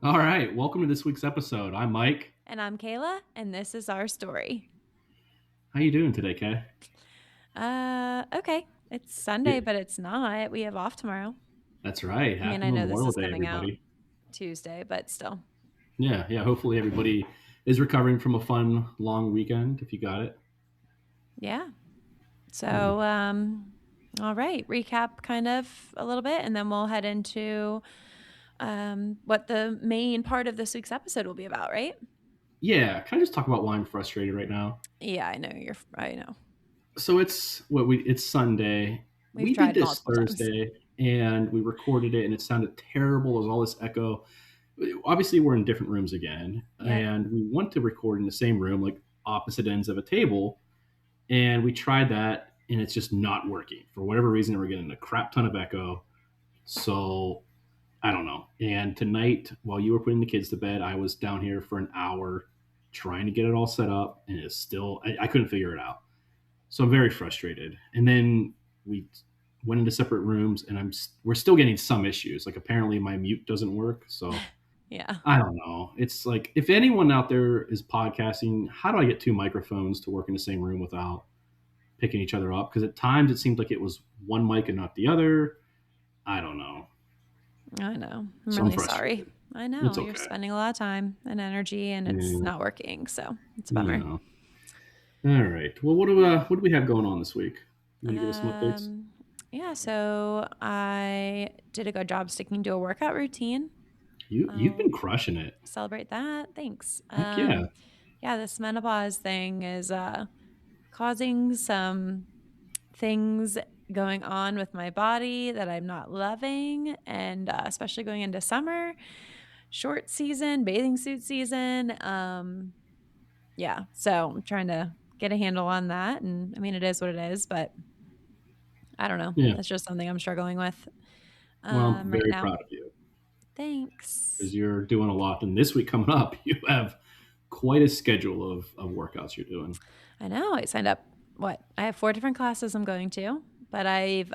All right, welcome to this week's episode. I'm Mike. And I'm Kayla, and this is our story. How you doing today, Kay? Okay. It's Yeah, Sunday, but it's not. We have off tomorrow. that's right. I mean, Happy I know this Memorial is Day, coming out everybody. Tuesday, but still. Yeah. Hopefully everybody is recovering from a fun long weekend. If you got it. Yeah. Yeah. So, all right. Recap kind of a little bit, and then we'll head into what the main part of this week's episode will be about, right? Yeah. Can I just talk about why I'm frustrated right now? Yeah, I know. So it's Sunday. We've We did tried this multiple times. Thursday and we recorded it, and it sounded terrible. There's all this echo. Obviously, we're in different rooms again, Yep. and we want to record in the same room, like opposite ends of a table. And we tried that, and it's just not working for whatever reason. We're getting a crap ton of echo. So I don't know. And tonight, while you were putting the kids to bed, I was down here for an hour trying to get it all set up, and it's still I couldn't figure it out. So I'm very frustrated. And then we went into separate rooms, and we're still getting some issues. Like apparently my mute doesn't work. So Yeah. I don't know. It's like if anyone out there is podcasting, how do I get two microphones to work in the same room without picking each other up? Because at times it seemed like it was one mic and not the other. I don't know. I know. I'm So I'm really sorry. frustrated. I It's know. You're okay. spending a lot of time and energy, and it's Yeah. not working. So it's a bummer. Yeah. All right. Well, what do we have going on this week? You want to give us some updates? Um, yeah, so I did a good job sticking to a workout routine. You've I'll been crushing it. celebrate that. Thanks. Heck yeah. Yeah, this menopause thing is causing some things going on with my body that I'm not loving, and especially going into summer, short season, bathing suit season. Yeah, so I'm trying to get a handle on that, and I mean, it is what it is, but I don't know. Yeah. That's just something I'm struggling with Well, I'm right very now. proud of you because Thanks. you're doing a lot. And this week coming up, you have quite a schedule of workouts you're doing. I know. I signed up. What? I have 4 different classes I'm going to, but I've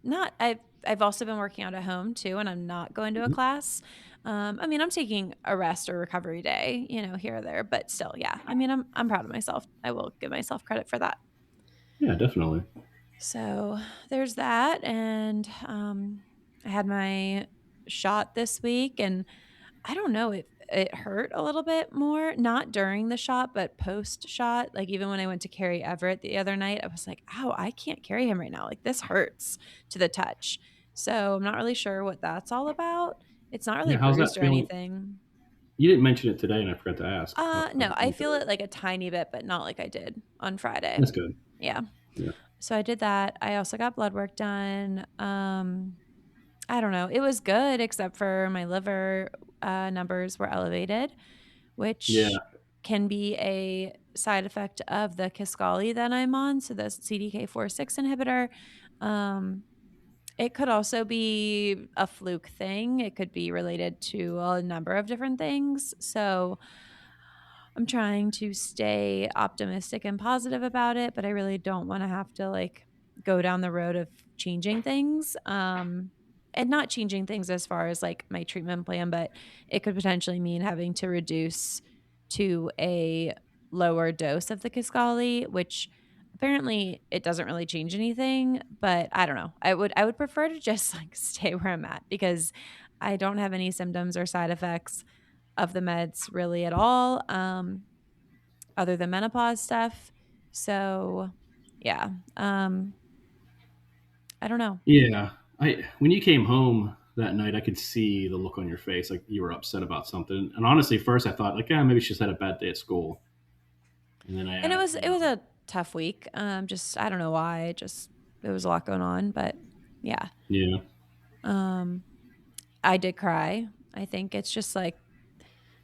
not. I've also been working out at home too, and I'm not going to a Mhm. class. I mean, I'm taking a rest or recovery day, here or there, but still, yeah. I mean, I'm proud of myself. I will give myself credit for that. Yeah, definitely. So there's that, and I had my shot this week, and I don't know if it hurt a little bit more, not during the shot, but post shot. Like even when I went to carry Everett the other night, I was like, "Ow, I can't carry him right now. Like this hurts to the touch." So I'm not really sure what that's all about. It's not really Yeah, how's that bruised or feeling? anything. You didn't mention it today, and I forgot to ask. How's No, it I feeling feel it today? like a tiny bit, but not like I did on Friday. That's good. Yeah. Yeah. So I did that. I also got blood work done. I don't know. It was good except for my liver numbers were elevated, Yeah. which can be a side effect of the Kisqali that I'm on, so the CDK4/6 inhibitor. Um, it could also be a fluke thing. It could be related to a number of different things. So I'm trying to stay optimistic and positive about it, but I really don't want to have to like go down the road of changing things. And not changing things as far as like my treatment plan, but it could potentially mean having to reduce to a lower dose of the Kisqali, which apparently it doesn't really change anything, but I don't know. I would prefer to just like stay where I'm at because I don't have any symptoms or side effects of the meds really at all, other than menopause stuff. So, yeah, I don't know. Yeah. I when you came home that night, I could see the look on your face, like you were upset about something. And honestly, first I thought, like, yeah, maybe she just had a bad day at school. And then And it I, was it was a tough week. Just I don't know why. Just there was a lot going on, but yeah. yeah, Um, I did cry. I think it's just like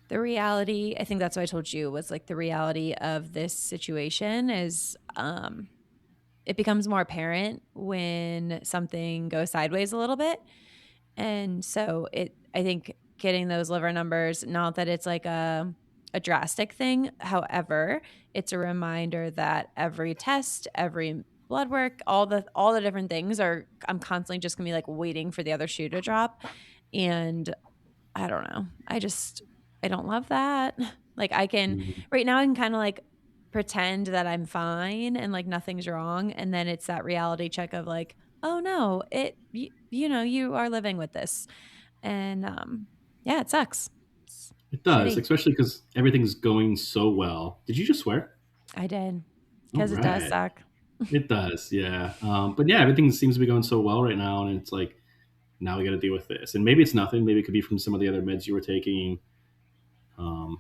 the reality. I think that's what I told you was like the reality of this situation is it becomes more apparent when something goes sideways a little bit. And so I think getting those liver numbers, not that it's like a drastic thing. However, it's a reminder that every test, every blood work, all the different things are I'm constantly just gonna be like waiting for the other shoe to drop. And I don't know. I don't love that. Like I can Mm. right now I can kind of like pretend that I'm fine and like nothing's wrong, and then it's that reality check of like, "Oh no, you know, you are living with this." And yeah, it sucks. It's It does, shitty. especially because everything's going so well. Did you just swear? I did All cuz it does right. suck. It does, yeah. But yeah, everything seems to be going so well right now, and it's like now we got to deal with this. And maybe it's nothing. Maybe it could be from some of the other meds you were taking. Um,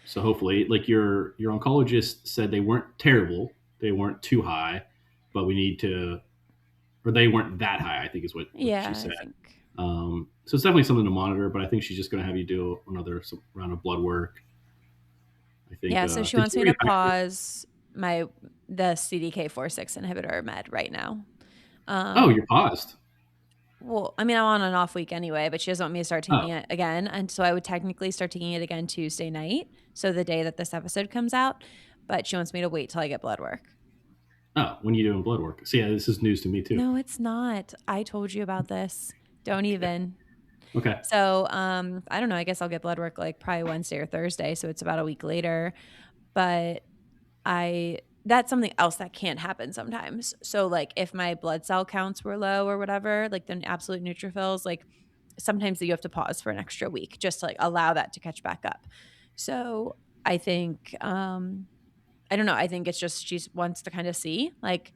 so hopefully, like your oncologist said, they weren't terrible. They weren't too high, but we need to, or they weren't that high. I think is what she Yeah, I said. think. So it's definitely something to monitor. But I think she's just going to have you do another round of blood work. I think. Yeah, so she Did wants you me ever to get back to? pause the CDK4/6 inhibitor med right now. Oh, Um you're paused. Well, I mean, I'm on an off week anyway, but she doesn't want me to start Oh, taking it again. And so I would technically start taking it again Tuesday night. So the day that this episode comes out. But she wants me to wait till I get blood work. oh, when you doing blood work? So yeah, this is news to me too. No, it's not. I told you about this. Don't Okay. even. Okay. So I don't know. I guess I'll get blood work like probably Wednesday or Thursday. So it's about a week later. But I that's something else that can't happen sometimes. So like if my blood cell counts were low or whatever, like the absolute neutrophils, like sometimes you have to pause for an extra week just to like allow that to catch back up. So I think I don't know, I think it's just she wants to kind of see like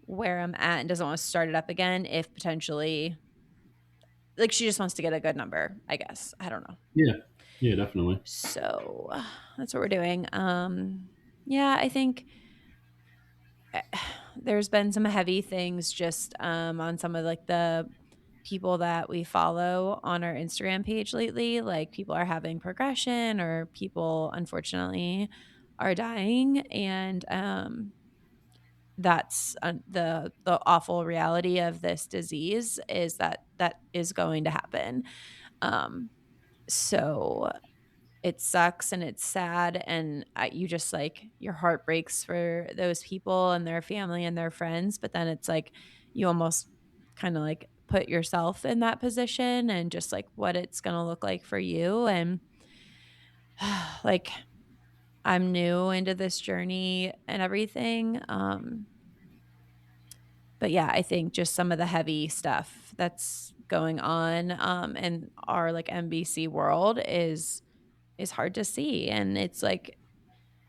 where I'm at and doesn't want to start it up again if potentially like she just wants to get a good number, I guess. I don't know. Yeah. Yeah, definitely. So that's what we're doing. Yeah, I think there's been some heavy things just on some of like the people that we follow on our Instagram page lately. Like people are having progression or people unfortunately are dying, and that's the awful reality of this disease is that that is going to happen. Um, so it sucks and it's sad and you just like your heart breaks for those people and their family and their friends, but then it's like you almost kind of like put yourself in that position and just like what it's going to look like for you. And like I'm new into this journey and everything. But yeah, I think just some of the heavy stuff that's going on in our like MBC world is hard to see, and it's like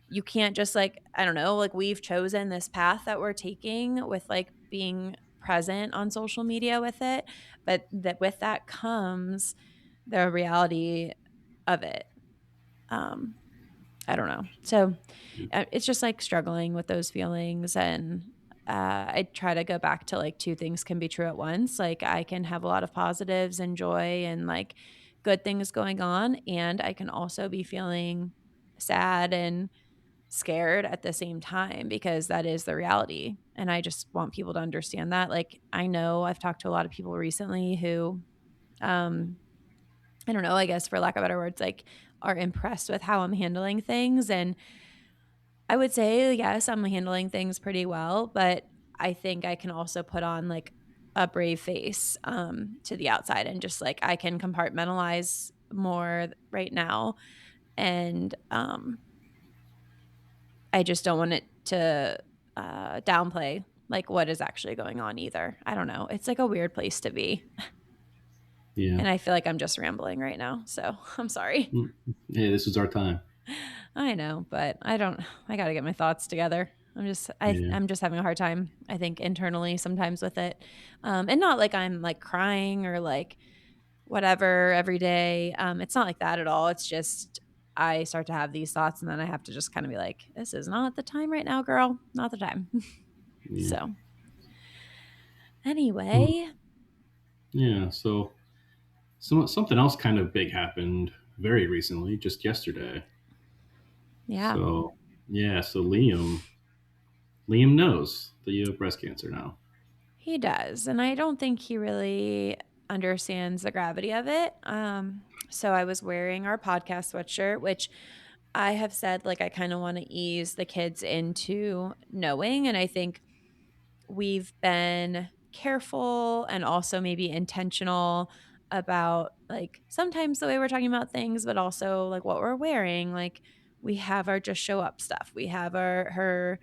you can't just like I don't know, like we've chosen this path that we're taking with like being present on social media with it, but that with that comes the reality of it. um I don't know. So it's just like struggling with those feelings, and I try to go back to like two things can be true at once. Like I can have a lot of positives and joy and like good things going on, and I can also be feeling sad and scared at the same time because that is the reality. And I just want people to understand that. Like I know I've talked to a lot of people recently who um I don't know, I guess for lack of better words, like are impressed with how I'm handling things. And I would say, yes, I'm handling things pretty well, but I think I can also put on like a brave face to the outside and just like I can compartmentalize more right now. And I just don't want it to downplay like what is actually going on either. I don't know. It's like a weird place to be. Yeah. And I feel like I'm just rambling right now. So I'm sorry. Mm. Hey, this was our time. I know, but I don't I got to get my thoughts together. Yeah. I'm just having a hard time I think internally sometimes with it. And not like I'm like crying or like whatever every day. It's not like that at all. It's just I start to have these thoughts and then I have to just kind of be like this is not the time right now, girl. Not the time. Yeah. So, Well, anyway, yeah. So something else kind of big happened very recently, just yesterday. yeah. So yeah. So Liam knows that you have breast cancer now. He does, and I don't think he really understands the gravity of it. So I was wearing our podcast sweatshirt, which I have said like I kind of want to ease the kids into knowing, and I think we've been careful and also maybe intentional about like sometimes the way we're talking about things, but also like what we're wearing. Like we have our just show up stuff. We have her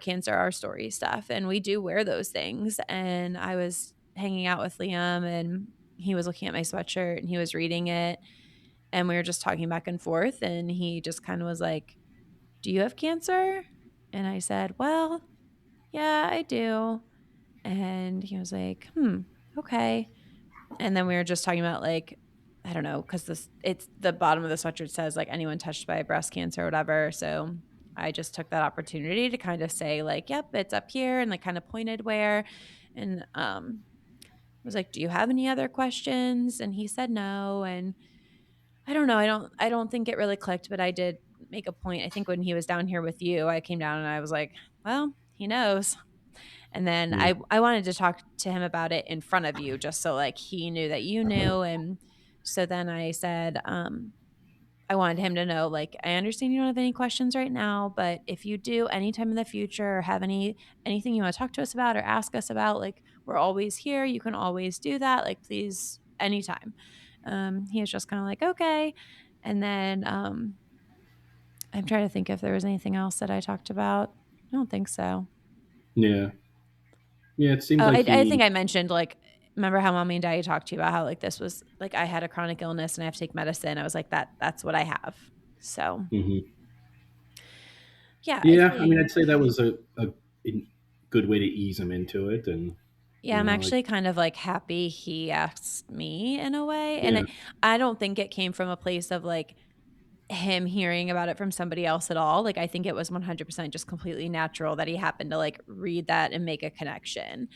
cancer, our story stuff, and we do wear those things. And I was hanging out with Liam, and he was looking at my sweatshirt and he was reading it, and we were just talking back and forth, and he just kind of was like, "Do you have cancer?" And I said, "Well, yeah, I do." And he was like, okay. And then we were just talking about like, I don't know, because it's the bottom of the sweatshirt says like anyone touched by breast cancer or whatever. So I just took that opportunity to kind of say like, yep, it's up here, and like kind of pointed where. And was like, do you have any other questions? And he said no. And I don't know. I don't think it really clicked, but I did make a point. I think when he was down here with you, I came down and I was like, well, he knows. And then Yeah. I wanted to talk to him about it in front of you, just so like he knew that you knew. And so then I said, I wanted him to know, like, I understand you don't have any questions right now, but if you do anytime in the future or have anything you want to talk to us about or ask us about, like, we're always here. You can always do that. Like, please, anytime. He was just kind of like, okay. And then I'm trying to think if there was anything else that I talked about. I don't think so. Yeah. Yeah. It seems Oh, like I think he. I mentioned, like, remember how mommy and daddy talked to you about how, like, this was like I had a chronic illness and I have to take medicine. I was like, that's what I have. So, Mhm. yeah, I Yeah. I mean, think, I'd say that was a good way to ease him into it, and yeah, I'm like, actually kind of like happy he asked me in a way. And yeah. I don't think it came from a place of like him hearing about it from somebody else at all. Like, I think it was 100% just completely natural that he happened to like read that and make a connection.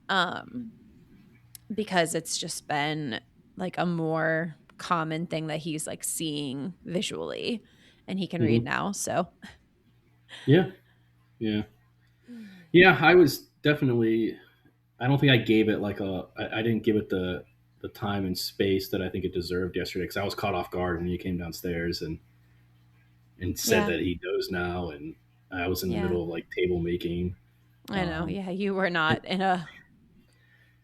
Um, because it's just been like a more common thing that he's like seeing visually, and he can read Hmm. now. So, Yeah. Yeah. Yeah. I was definitely. I don't think I gave it like I didn't give it the time and space that I think it deserved yesterday, because I was caught off guard when he came downstairs and said yeah, that he knows now, and I was in the yeah, middle of like table making. I know. Um, Yeah, you were not in a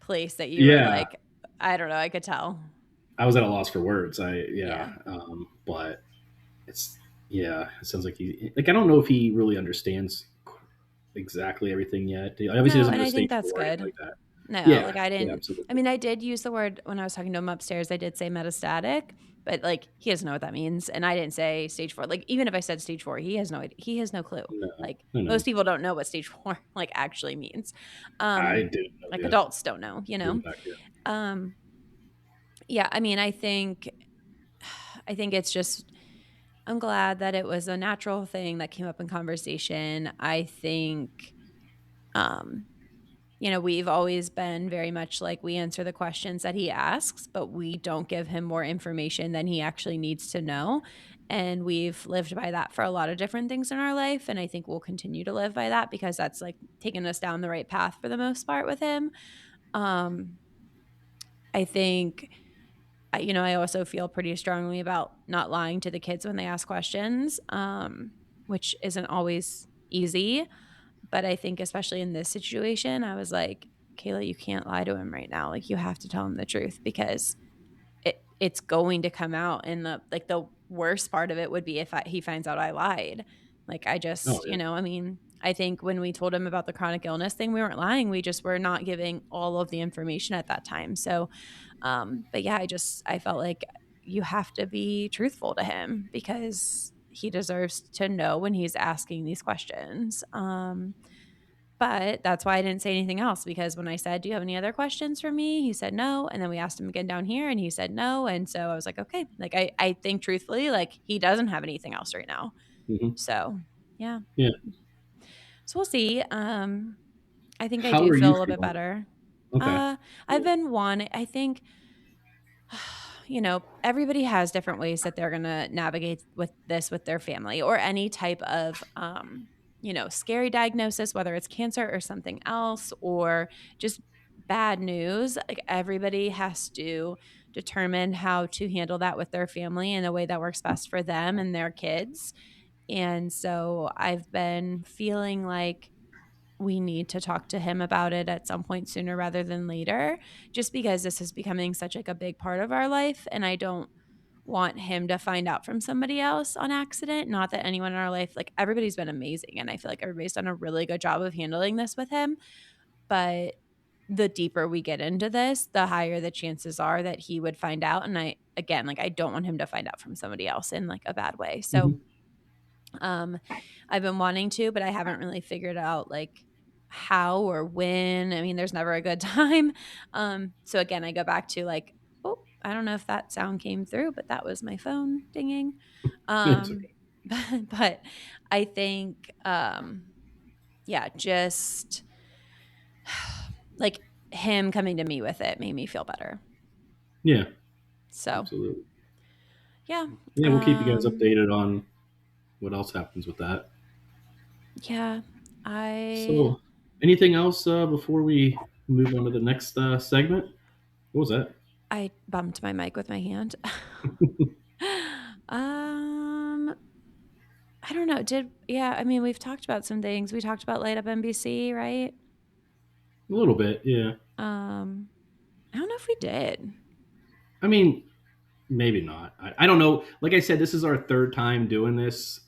place that you were yeah, like, I don't know, I could tell. I was at a loss for words. Yeah. But it's yeah, it sounds like he like I don't know if he really understands exactly everything yet. He obviously No, doesn't and know I think stage that's four or anything good. like that. No, Yeah, like I yeah, didn't. I absolutely. mean, I did use the word when I was talking to him upstairs. I did say metastatic, but like he doesn't know what that means, and I didn't say stage four. Like even if I said stage four, he has no idea. He has no clue. No, Like no, no. most people don't know what stage four like actually means. I didn't know Like the adults don't know, you know. impact here. Um, yeah, I mean, I think it's just I'm glad that it was a natural thing that came up in conversation. I think um we've always been very much like we answer the questions that he asks, but we don't give him more information than he actually needs to know. And we've lived by that for a lot of different things in our life. And I think we'll continue to live by that because that's like taking us down the right path for the most part with him. Um, I think, I also feel pretty strongly about not lying to the kids when they ask questions, which isn't always easy. But I think especially in this situation, I was like, Kayla, you can't lie to him right now. Like you have to tell him the truth because it's going to come out. And the worst part of it would be if he finds out I lied. Like I Oh just, yeah. I mean, I think when we told him about the chronic illness thing, we weren't lying. We just were not giving all of the information at that time. So, but yeah, I felt like you have to be truthful to him because he deserves to know when he's asking these questions. But that's why I didn't say anything else because when I said, "Do you have any other questions for me?" He said no. And then we asked him again down here and he said no. And so I was like, okay. Like I think truthfully, like he doesn't have anything else right now. Hmm. So yeah. Yeah. So we'll see. I think I How do are feel a you little bit feeling? better. Okay. I've been one, I think everybody has different ways that they're going to navigate with this with their family or any type of, scary diagnosis, whether it's cancer or something else or just bad news. Like everybody has to determine how to handle that with their family in a way that works best for them and their kids. And so I've been feeling like we need to talk to him about it at some point sooner rather than later, just because this is becoming such like a big part of our life. And I don't want him to find out from somebody else on accident. Not that anyone in our life, like everybody's been amazing. And I feel like everybody's done a really good job of handling this with him. But the deeper we get into this, the higher the chances are that he would find out. And I don't want him to find out from somebody else in like a bad way. So, Mhm. I've been wanting to, but I haven't really figured out like how or when. I mean, there's never a good time. So again, I go back to like, oh, I don't know if that sound came through, but that was my phone dinging. It's Um, okay. but I think, yeah, just like him coming to me with it made me feel better. Yeah, So absolutely. yeah, Yeah, we'll keep you guys updated on what else happens with that. yeah, I So, anything else before we move on to the next segment? What was that? I bumped my mic with my hand. um, I don't know. I mean, we've talked about some things. We talked about Light Up MBC, right? A little bit, yeah. Um, I don't know if we did. I mean, maybe not. I don't know. Like I said, this is our third time doing this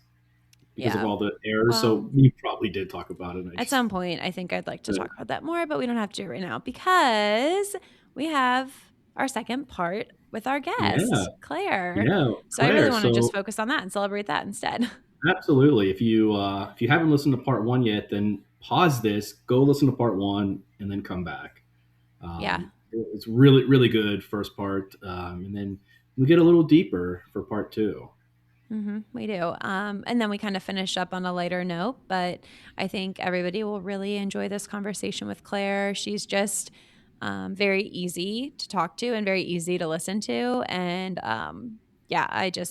because of Yeah. all the errors. So Well, we probably did talk about it. I at just, some point, I think I'd like to talk about that more, but we don't have to right now because we have our second part with our yeah, guest, Claire. yeah, So I really Claire. want to just So focus on that and celebrate that instead. absolutely, if you haven't listened to part one yet, then pause this, go listen to part one, and then come back. Yeah. It's really good first part, and then we get a little deeper for part two. We do. And then we kind of finish up on a lighter note, but I think everybody will really enjoy this conversation with Claire. She's just very easy to talk to and very easy to listen to. And yeah,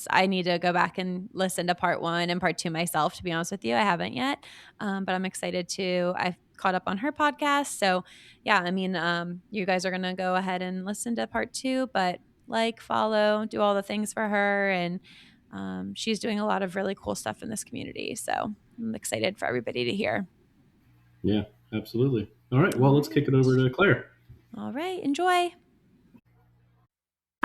I need to go back and listen to part one and part two myself, to be honest with you. I haven't yet, but I'm excited to. I've caught up on her podcast. So yeah, I mean, you guys are going to go ahead and listen to part two, but like, follow, do all the things for her. And she's doing a lot of really cool stuff in this community. So I'm excited for everybody to hear. Yeah, absolutely. All right, All well, let's kick it over right. to Claire. All right. Enjoy.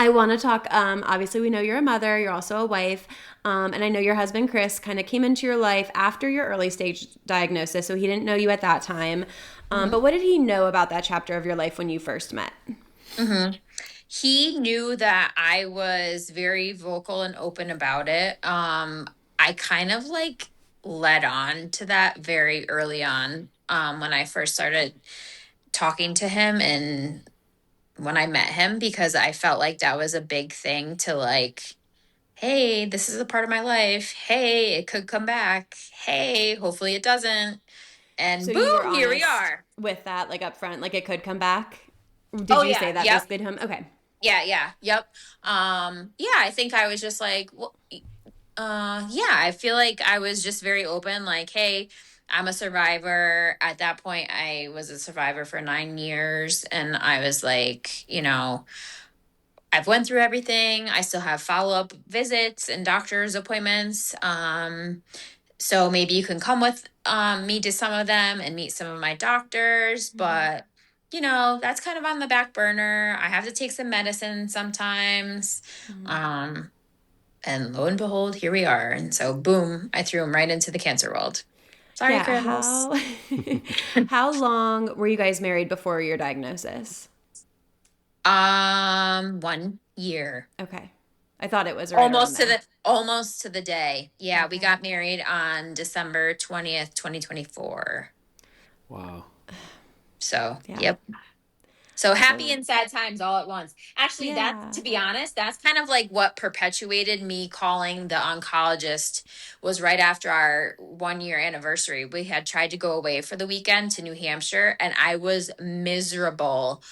I want to talk. Obviously, we know you're a mother, you're also a wife. And I know your husband, Chris, kind of came into your life after your early stage diagnosis. So he didn't know you at that time. But what did he know about that chapter of your life when you first met? Mm-hmm. He knew that I was very vocal and open about it. I kind of like led on to that very early on when I first started talking to him and when I met him, because I felt like that was a big thing to like, hey, this is a part of my life. Hey, it could come back. Hey, hopefully it doesn't. So And you were boom, here we honest are. with that, like up front, like it could come back. Did Oh, you say yeah. that Yep. basically to him? Okay. Yep. Yeah, I think I was just like, well, yeah, I feel like I was just very open, like, hey, I'm a survivor. At that point, I was a survivor for 9 years, and I was like, I've went through everything. I still have follow-up visits and doctor's appointments. So maybe you can come with me to some of them and meet some of my doctors, but that's kind of on the back burner. I have to take some medicine sometimes. And lo and behold, here we are. And so boom, I threw him right into the cancer world. Sorry, Yeah. Chris. How long were you guys married before your diagnosis? 1 year. Okay. I thought it was right around there. Almost to the day. Yeah, we Okay. got married on December 20th, 2024. Wow. So, Yeah. yep. So happy and sad times all at once. Actually, Yeah. to be honest, that's kind of like what perpetuated me calling the oncologist. Was right after our 1 year anniversary. We had tried to go away for the weekend to New Hampshire, and I was miserable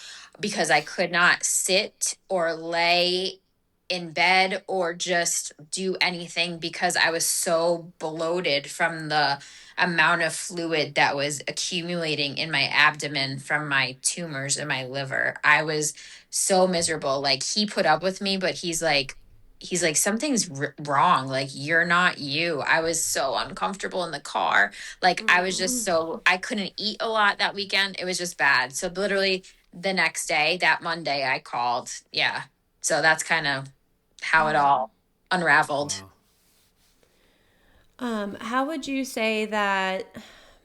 because I could not sit or lay in bed or just do anything because I was so bloated from the amount of fluid that was accumulating in my abdomen from my tumors in my liver. I was so miserable. Like, he put up with me, but he's like, he's like, something's wrong. Like, you're not you. I was so uncomfortable in the car. Like, I was just so, I couldn't eat a lot that weekend. It was just bad. So literally the next day, that Monday, I called. Yeah. So that's kind of how it all unraveled. Wow. How would you say that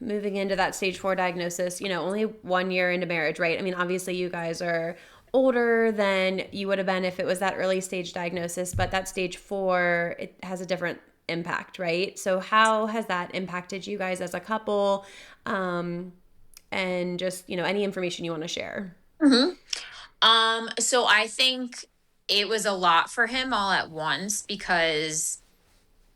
moving into that stage 4 diagnosis, only 1 year into marriage, right? I mean, obviously you guys are older than you would have been if it was that early stage diagnosis, but that stage 4, it has a different impact, right? So how has that impacted you guys as a couple? And just, any information you want to share. hmm So I think it was a lot for him all at once because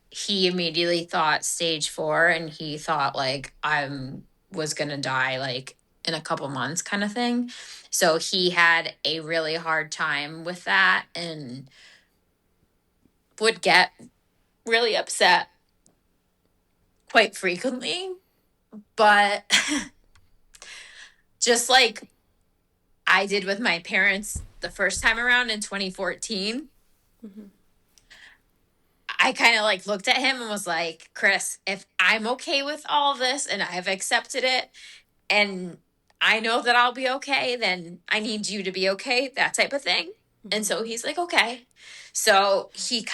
he immediately thought stage 4 and he thought like I'm was gonna die like in a couple months kind of thing. So he had a really hard time with that and would get really upset quite frequently. But just like I did with my parents the first time around in 2014, I kind of like looked at him and was like, Chris, if I'm okay with all this and I've accepted it and I know that I'll be okay, then I need you to be okay, that type of thing. And so he's like, okay. So he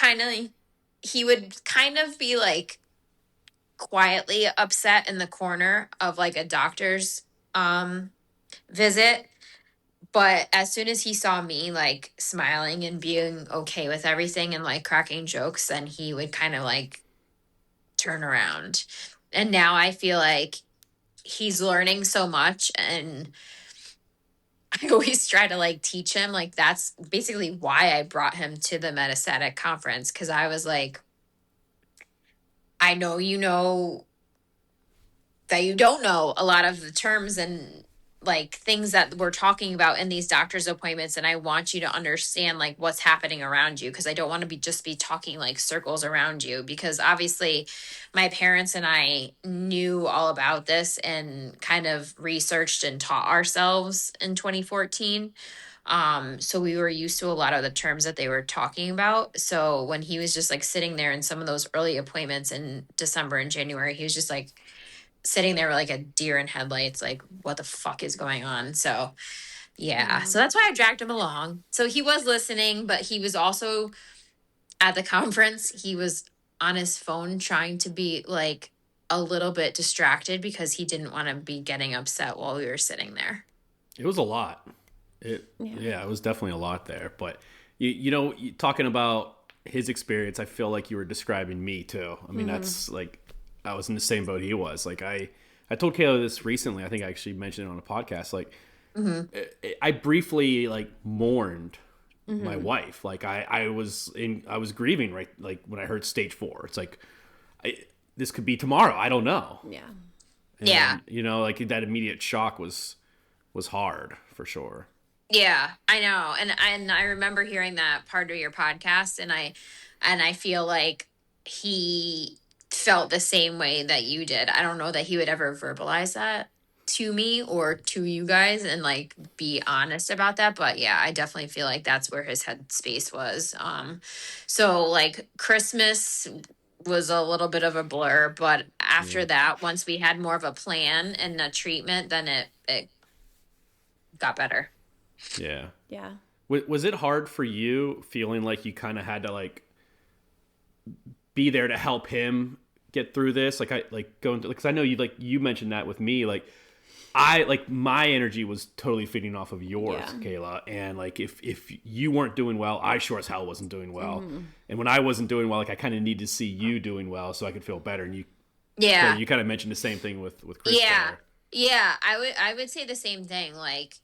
would kind of be like quietly upset in the corner of like a doctor's visit. But as soon as he saw me like smiling and being okay with everything and like cracking jokes, then he would kind of like turn around. And now I feel like he's learning so much and I always try to like teach him like that's basically why I brought him to the metastatic conference because I was like, I know you know that you don't know a lot of the terms and like things that we're talking about in these doctor's appointments and I want you to understand like what's happening around you because I don't want to be talking like circles around you because obviously my parents and I knew all about this and kind of researched and taught ourselves in 2014. So we were used to a lot of the terms that they were talking about. So when he was just like sitting there in some of those early appointments in December and January, he was just like sitting there like a deer in headlights, like, what the fuck is going on? So, yeah. So that's why I dragged him along. So he was listening, but he was also at the conference. He was on his phone trying to be like a little bit distracted because he didn't want to be getting upset while we were sitting there. It was a lot. Yeah, it was definitely a lot there. But talking about his experience, I feel like you were describing me too. I mean, that's like I was in the same boat he was. Like I told Kaela this recently. I think I actually mentioned it on a podcast. Like I briefly like mourned my wife. Like I was grieving right like when I heard stage 4. It's like this could be tomorrow. I don't know. Yeah. And, Yeah. like that immediate shock was hard for sure. Yeah, I know. And I remember hearing that part of your podcast and I feel like he felt the same way that you did. I don't know that he would ever verbalize that to me or to you guys and like be honest about that, but yeah, I definitely feel like that's where his headspace was. So like Christmas was a little bit of a blur, but after that, once we had more of a plan and a treatment, then it got better. Yeah. Yeah. Was it hard for you feeling like you kind of had to like be there to help him get through this? Like I like going to, because I know you mentioned that with me. Like I like my energy was totally feeding off of yours, Kaela. And like if you weren't doing well, I sure as hell wasn't doing well. And when I wasn't doing well, like I kind of needed to see you doing well so I could feel better. And you kind of mentioned the same thing with Chris. Yeah. Yeah, I would say the same thing. Like,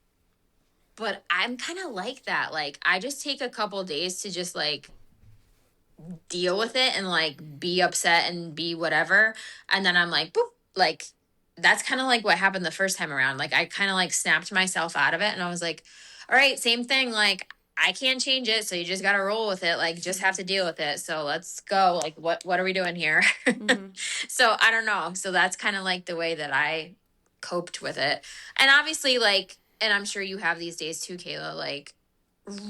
but I'm kind of like that. Like, I just take a couple days to just like deal with it and like be upset and be whatever. And then I'm like, boop, like that's kind of like what happened the first time around. Like, I kind of like snapped myself out of it and I was like, all right, same thing. Like, I can't change it. So you just got to roll with it. Like, just have to deal with it. So let's go. Like, what are we doing here? So I don't know. So that's kind of like the way that I coped with it. And obviously, like, and I'm sure you have these days too, Kaela, like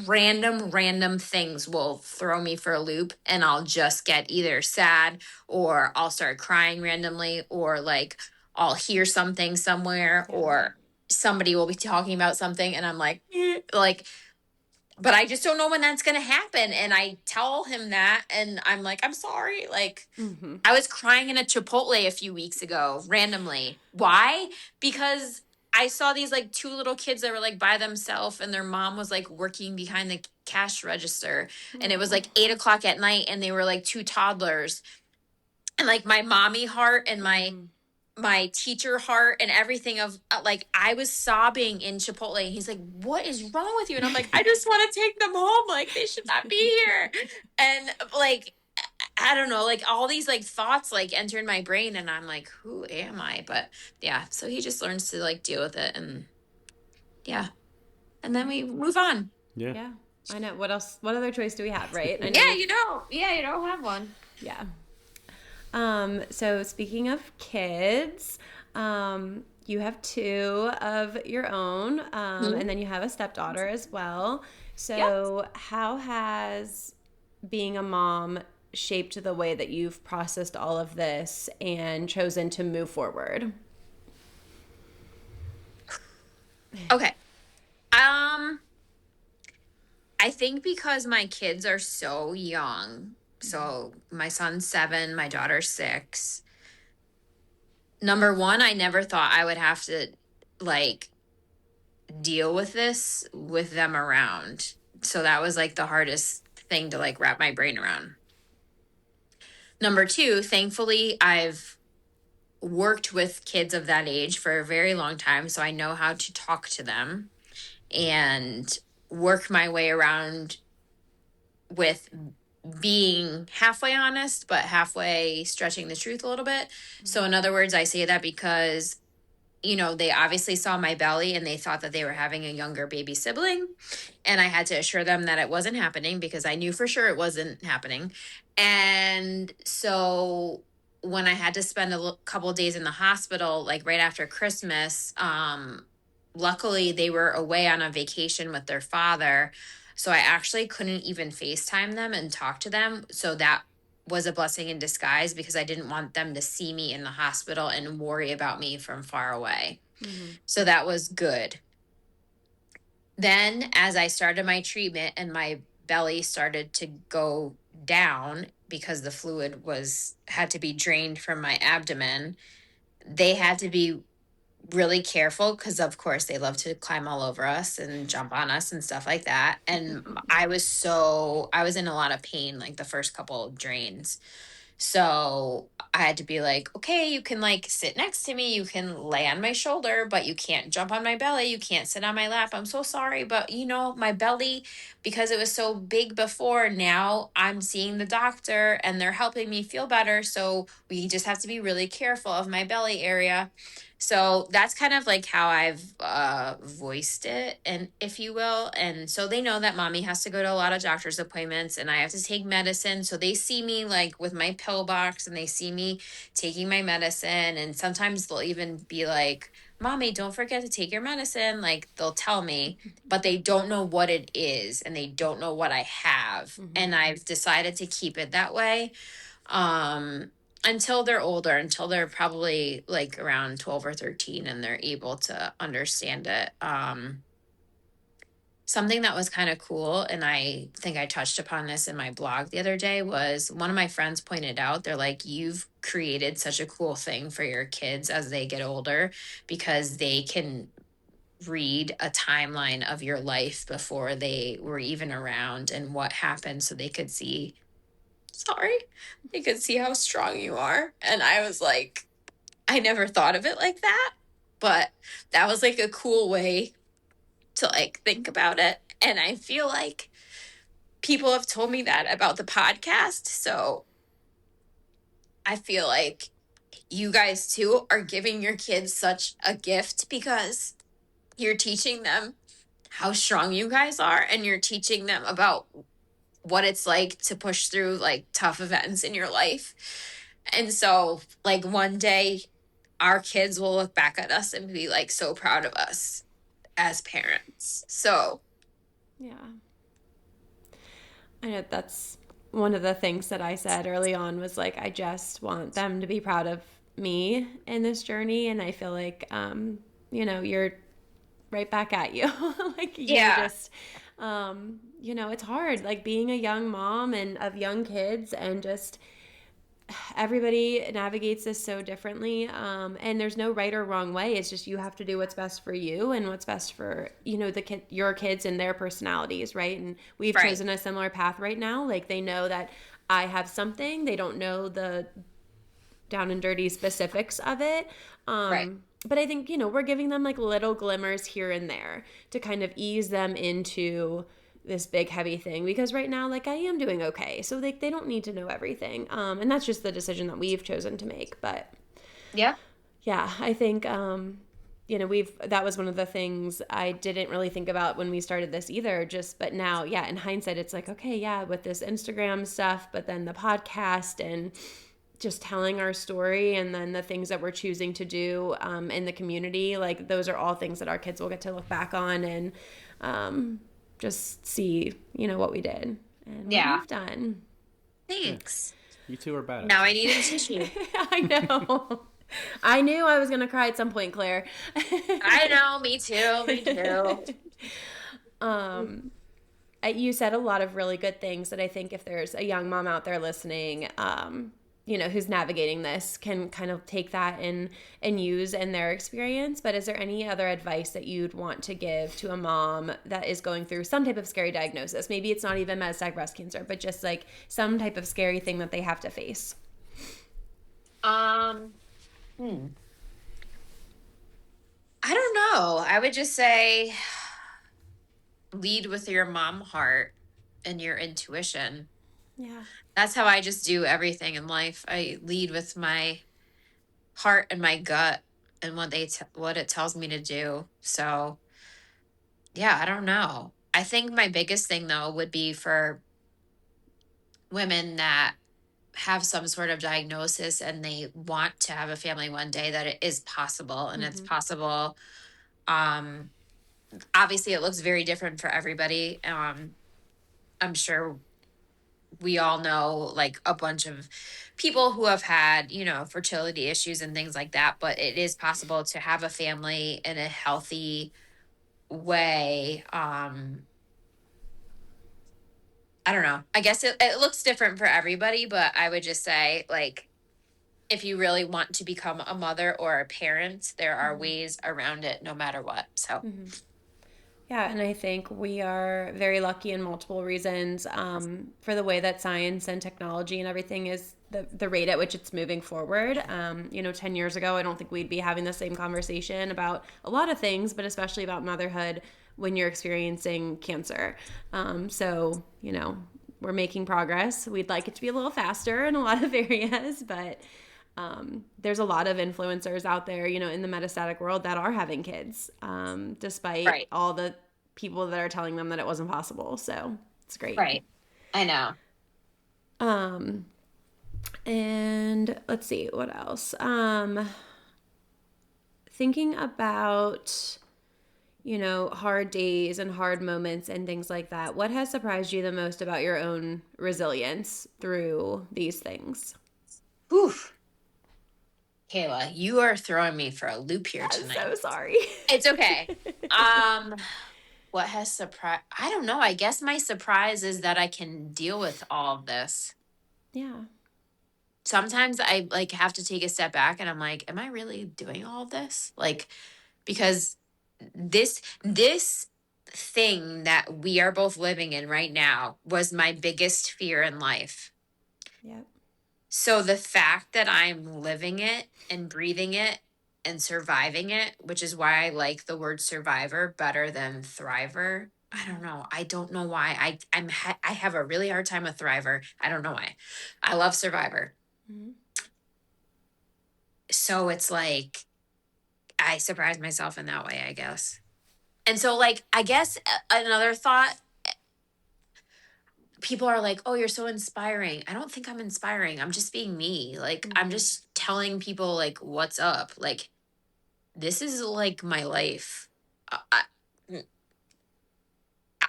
random things will throw me for a loop, and I'll just get either sad, or I'll start crying randomly, or like I'll hear something somewhere, or somebody will be talking about something and I'm like, like, but I just don't know when that's going to happen. And I tell him that, and I'm like, I'm sorry. Like, I was crying in a Chipotle a few weeks ago randomly. Why? Because I saw these like two little kids that were like by themselves, and their mom was like working behind the cash register. And it was like 8 o'clock at night, and they were like two toddlers. And like my mommy heart and my teacher heart and everything of like, I was sobbing in Chipotle, and he's like, what is wrong with you? And I'm like, I just want to take them home. Like, they should not be here. And like, I don't know, like all these like thoughts like enter in my brain, and I'm like, who am I? But yeah, so he just learns to like deal with it, and yeah. And then we move on. Yeah. I know. What else? What other choice do we have, right? I know Yeah, you don't have one. Yeah. So speaking of kids, you have two of your own, and then you have a stepdaughter as well. So how has being a mom shaped the way that you've processed all of this and chosen to move forward? Okay. I think because my kids are so young, so my son's 7, my daughter's 6. Number one, I never thought I would have to like deal with this with them around. So that was like the hardest thing to like wrap my brain around. Number two, thankfully, I've worked with kids of that age for a very long time, so I know how to talk to them and work my way around with being halfway honest, but halfway stretching the truth a little bit. So in other words, I say that because, you know, they obviously saw my belly and they thought that they were having a younger baby sibling. And I had to assure them that it wasn't happening, because I knew for sure it wasn't happening. And so when I had to spend a couple of days in the hospital, like right after Christmas, luckily they were away on a vacation with their father. So I actually couldn't even FaceTime them and talk to them. So that was a blessing in disguise, because I didn't want them to see me in the hospital and worry about me from far away. So that was good. Then as I started my treatment and my belly started to go down because the fluid had to be drained from my abdomen, they had to be really careful, because of course they love to climb all over us and jump on us and stuff like that. And I was in a lot of pain like the first couple of drains. So I had to be like, okay, you can like sit next to me, you can lay on my shoulder, but you can't jump on my belly, you can't sit on my lap. I'm so sorry, but you know, my belly, because it was so big before, now I'm seeing the doctor and they're helping me feel better. So we just have to be really careful of my belly area. So that's kind of like how I've voiced it, and if you will. And so they know that mommy has to go to a lot of doctor's appointments and I have to take medicine. So they see me like with my pill box, and they see me taking my medicine. And sometimes they'll even be like, mommy, don't forget to take your medicine. Like they'll tell me, but they don't know what it is and they don't know what I have. And I've decided to keep it that way. Until they're older, until they're probably like around 12 or 13 and they're able to understand it. Something that was kind of cool, and I think I touched upon this in my blog the other day, was one of my friends pointed out, they're like, you've created such a cool thing for your kids as they get older, because they can read a timeline of your life before they were even around and what happened, so they could see how strong you are. And I was like, I never thought of it like that, but that was like a cool way to like think about it. And I feel like people have told me that about the podcast. So I feel like you guys too are giving your kids such a gift, because you're teaching them how strong you guys are, and you're teaching them about what it's like to push through like tough events in your life. And so like one day our kids will look back at us and be like so proud of us as parents. So yeah, I know that's one of the things that I said early on was like, I just want them to be proud of me in this journey. And I feel like, you're right back at you. Like you Yeah. just, it's hard, like being a young mom and of young kids, and just everybody navigates this so differently. And there's no right or wrong way. It's just you have to do what's best for you and what's best for your kids and their personalities, right? And we've Right. chosen a similar path right now. Like they know that I have something. They don't know the down and dirty specifics of it. Right. But I think we're giving them like little glimmers here and there to kind of ease them into this big heavy thing, because right now, like, I am doing okay, so they don't need to know everything, and that's just the decision that we've chosen to make. But Yeah. yeah, I think that was one of the things I didn't really think about when we started this either, but now, yeah, in hindsight, it's like, okay, yeah, with this Instagram stuff, but then the podcast and just telling our story, and then the things that we're choosing to do in the community, like those are all things that our kids will get to look back on and just see, what we did and what we've done. Thanks. You two are badass. Now I need a tissue. I know. I knew I was going to cry at some point, Claire. I know. Me too. Me too. You said a lot of really good things that I think if there's a young mom out there listening, who's navigating this, can kind of take that and use in their experience. But is there any other advice that you'd want to give to a mom that is going through some type of scary diagnosis? Maybe it's not even metastatic breast cancer, but just like some type of scary thing that they have to face. I don't know. I would just say lead with your mom heart and your intuition. Yeah. That's how I just do everything in life. I lead with my heart and my gut and what it tells me to do. So, yeah, I don't know. I think my biggest thing though would be for women that have some sort of diagnosis and they want to have a family one day, that it is possible, and it's possible. Obviously it looks very different for everybody. I'm sure we all know like a bunch of people who have had, fertility issues and things like that, but it is possible to have a family in a healthy way. I don't know. I guess it looks different for everybody, but I would just say, like, if you really want to become a mother or a parent, there are ways around it no matter what. So, Yeah, and I think we are very lucky in multiple reasons for the way that science and technology and everything is the rate at which it's moving forward. 10 years ago, I don't think we'd be having the same conversation about a lot of things, but especially about motherhood when you're experiencing cancer. So, we're making progress. We'd like it to be a little faster in a lot of areas, but there's a lot of influencers out there, in the metastatic world that are having kids, despite all the people that are telling them that it wasn't possible. So it's great. Right. I know. And let's see what else. Thinking about, hard days and hard moments and things like that. What has surprised you the most about your own resilience through these things? Oof. Kaela, you are throwing me for a loop here tonight. I'm so sorry. It's okay. What has surprised? I don't know. I guess my surprise is that I can deal with all of this. Yeah. Sometimes I like have to take a step back and I'm like, am I really doing all of this? Like, because this thing that we are both living in right now was my biggest fear in life. Yep. So the fact that I'm living it and breathing it and surviving it, which is why I like the word survivor better than thriver. I don't know. I don't know why. I have a really hard time with thriver. I don't know why. I love survivor. Mm-hmm. So it's like I surprise myself in that way, I guess. And so, like, I guess another thought, people are like, oh, you're so inspiring. I don't think I'm inspiring. I'm just being me. Like, I'm just telling people, like, what's up. Like, this is, like, my life.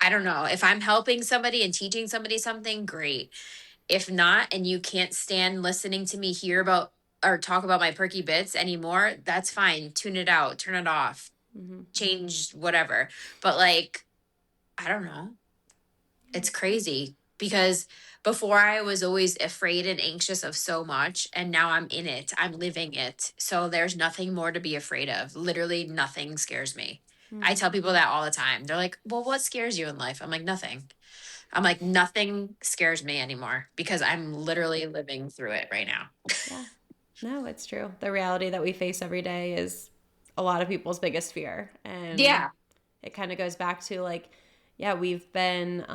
I don't know. If I'm helping somebody and teaching somebody something, great. If not, and you can't stand listening to me hear about or talk about my perky bits anymore, that's fine. Tune it out, turn it off, change whatever. But like, I don't know. It's crazy because before I was always afraid and anxious of so much, and now I'm in it. I'm living it. So there's nothing more to be afraid of. Literally nothing scares me. I tell people that all the time. They're like, "Well, what scares you in life?" I'm like, "Nothing." I'm like, "Nothing scares me anymore because I'm literally living through it right now." Yeah. No, it's true. The reality that we face every day is a lot of people's biggest fear. And Yeah. it kind of goes back to like, yeah, we've been,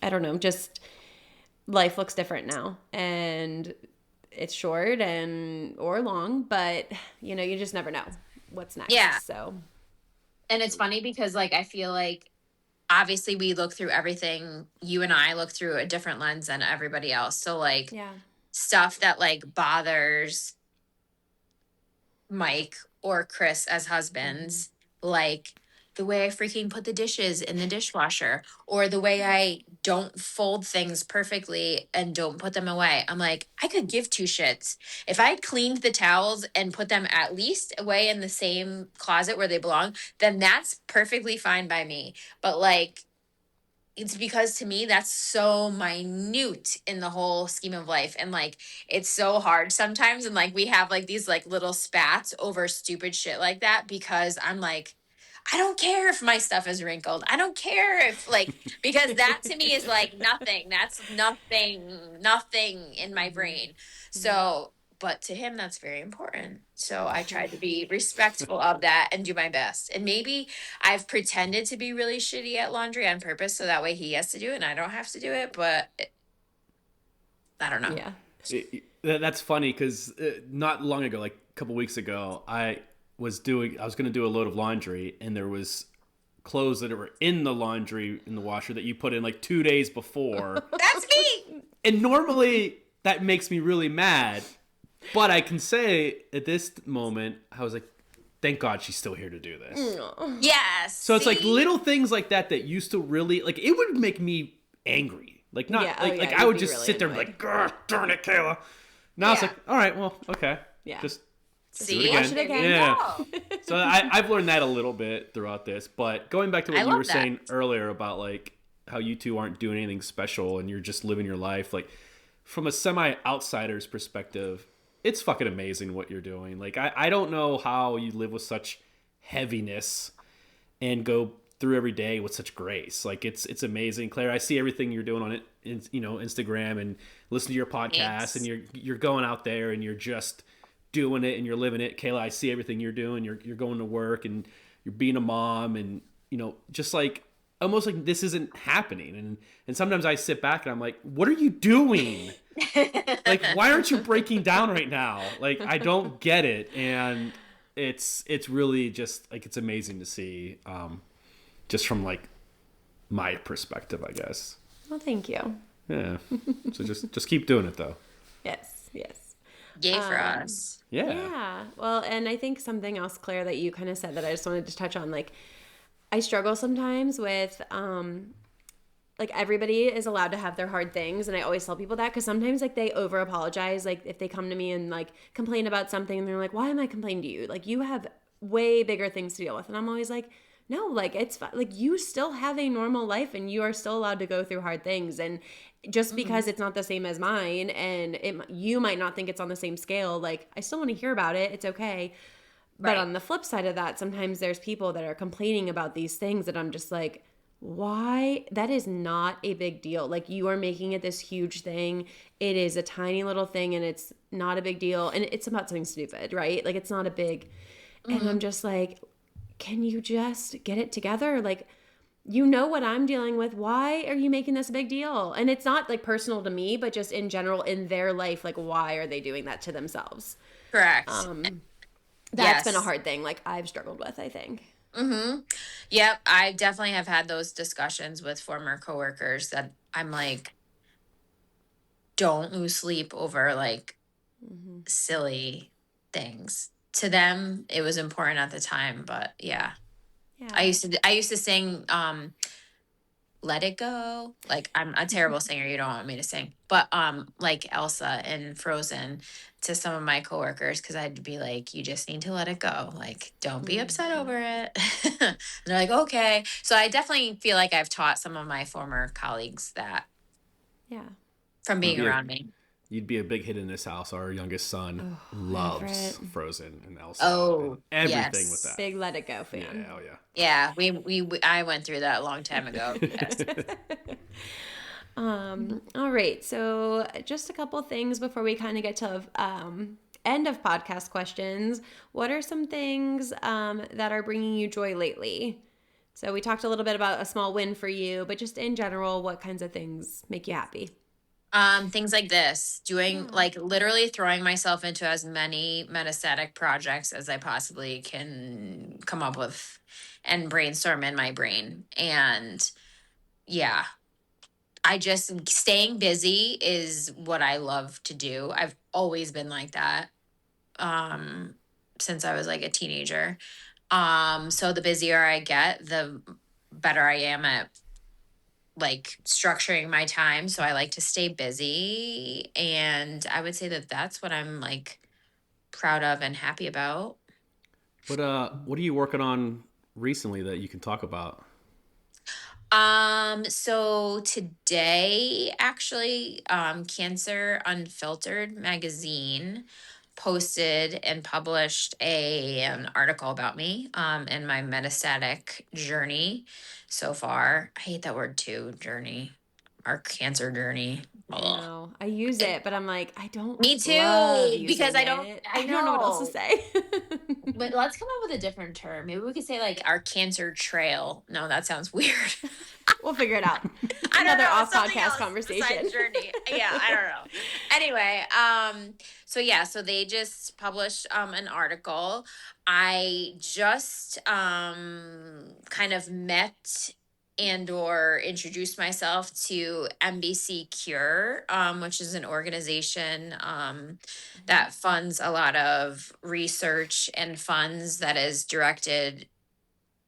I don't know, just life looks different now. And it's short and or long, but you know, you just never know what's next. Yeah. So, And it's funny because like I feel like obviously we look through everything. You and I look through a different lens than everybody else. So like yeah. stuff that like bothers Mike or Chris as husbands, like the way I freaking put the dishes in the dishwasher or the way I don't fold things perfectly and don't put them away. I'm like, I could give two shits. If I cleaned the towels and put them at least away in the same closet where they belong, then that's perfectly fine by me. But like, it's because to me that's so minute in the whole scheme of life, and like it's so hard sometimes, and like we have like these like little spats over stupid shit like that because I'm like, I don't care if my stuff is wrinkled, I don't care if like, because that to me is like nothing, that's nothing in my brain. So but to him that's very important, so I tried to be respectful of that and do my best. And maybe I've pretended to be really shitty at laundry on purpose so that way he has to do it and I don't have to do it, but I don't know. Yeah. That's funny because not long ago, like a couple weeks ago, I was going to do a load of laundry, and there was clothes that were in the laundry in the washer that you put in like 2 days before. That's me. And normally that makes me really mad, but I can say at this moment I was like, thank God she's still here to do this. Yes. So it's like little things like that that used to really, like, it would make me angry. Like, not, Yeah, like I would just really sit there and be like, "Grr, darn it, Kaela." Now it's like, all right, well, okay. Yeah. Just See, do it Wash it again. Yeah. So I've learned that a little bit throughout this. But going back to what you were saying earlier about, like, how you two aren't doing anything special and you're just living your life, like, from a semi-outsider's perspective, it's fucking amazing what you're doing. Like, I don't know how you live with such heaviness and go through every day with such grace. Like, it's amazing. Claire, I see everything you're doing on it, Instagram, and listen to your podcast. Thanks. And you're going out there and you're just doing it and you're living it. Kaela, I see everything you're doing. You're going to work and you're being a mom, and just like almost like this isn't happening. And sometimes I sit back and I'm like, what are you doing? Like, why aren't you breaking down right now? Like, I don't get it. And it's really just like, it's amazing to see, just from like my perspective, I guess. Well, thank you. Yeah. So just keep doing it though. Yes. Yay for us. Yeah. Well, and I think something else, Claire, that you kind of said that I just wanted to touch on, like, I struggle sometimes with, like, everybody is allowed to have their hard things. And I always tell people that because sometimes, like, they over apologize. Like, if they come to me and, like, complain about something and they're like, why am I complaining to you? Like, you have way bigger things to deal with. And I'm always like, no, like, it's fine. Like, you still have a normal life and you are still allowed to go through hard things. And just because it's not the same as mine and you might not think it's on the same scale, like, I still want to hear about it. It's okay. But on the flip side of that, sometimes there's people that are complaining about these things that I'm just like, why? That is not a big deal. Like, you are making it this huge thing. It is a tiny little thing and it's not a big deal. And it's about something stupid, right? Like, it's not a big, and I'm just like, can you just get it together? Like, you know what I'm dealing with. Why are you making this a big deal? And it's not like personal to me, but just in general in their life, like, why are they doing that to themselves? Correct. That's been a hard thing. Like, I've struggled with, I think. Yep. I definitely have had those discussions with former coworkers that I'm like, don't lose sleep over like silly things. To them, it was important at the time, but yeah. Yeah. I used to sing Let It Go. Like, I'm a terrible singer, you don't want me to sing. But like Elsa in Frozen to some of my coworkers, because I'd be like, you just need to let it go. Like, don't be upset over it. And they're like, okay. So I definitely feel like I've taught some of my former colleagues that. Yeah. From being around me. You'd be a big hit in this house. Our youngest son loves Everett. Frozen and Elsa. Oh, and everything with that. Big Let It Go fan. Yeah, oh yeah. Yeah, we I went through that a long time ago. Yes. All right. So just a couple things before we kind of get to end of podcast questions. What are some things that are bringing you joy lately? So we talked a little bit about a small win for you, but just in general, what kinds of things make you happy? Things like this, doing like literally throwing myself into as many metastatic projects as I possibly can come up with and brainstorm in my brain. And yeah, I just staying busy is what I love to do. I've always been like that since I was like a teenager. So the busier I get, the better I am at like structuring my time. So I like to stay busy. And I would say that that's what I'm like proud of and happy about. What are you working on recently that you can talk about? So today actually, Cancer Unfiltered magazine posted and published an article about me and my metastatic journey so far. I hate that word too, journey. Our cancer journey. No, I use it, but I'm like, I don't. Me too, love because using I don't. it. I don't know what else to say. But let's come up with a different term. Maybe we could say like our cancer trail. No, that sounds weird. We'll figure it out. Another off podcast conversation. Journey. Yeah, I don't know. Anyway, so they just published an article. I just kind of met and or introduced myself to MBC Cure, which is an organization that funds a lot of research and funds that is directed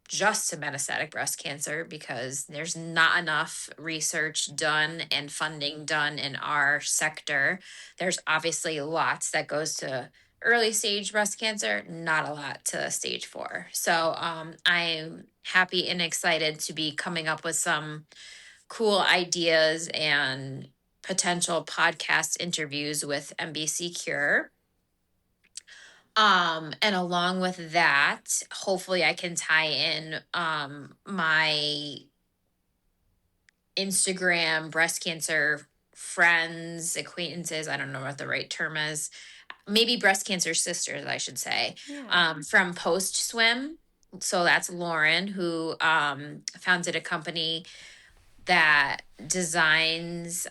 just to metastatic breast cancer, because there's not enough research done and funding done in our sector. There's obviously lots that goes to early stage breast cancer, not a lot to stage 4. So I'm happy and excited to be coming up with some cool ideas and potential podcast interviews with MBC Cure. And along with that, hopefully I can tie in my Instagram breast cancer friends, acquaintances, I don't know what the right term is. Maybe breast cancer sisters, I should say, from Post Swim. So that's Lauren, who founded a company that designs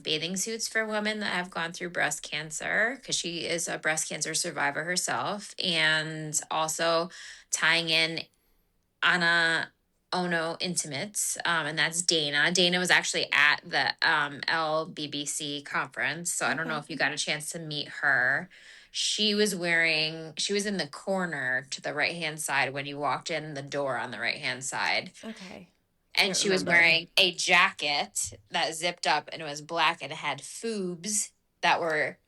bathing suits for women that have gone through breast cancer, because she is a breast cancer survivor herself, and also tying in Anna Ono Intimates, and that's Dana. Dana was actually at the LBBC conference, so I don't know if you got a chance to meet her. She was in the corner to the right-hand side when you walked in the door on the right-hand side. Okay. And she was wearing a jacket that zipped up and it was black and it had foobs that were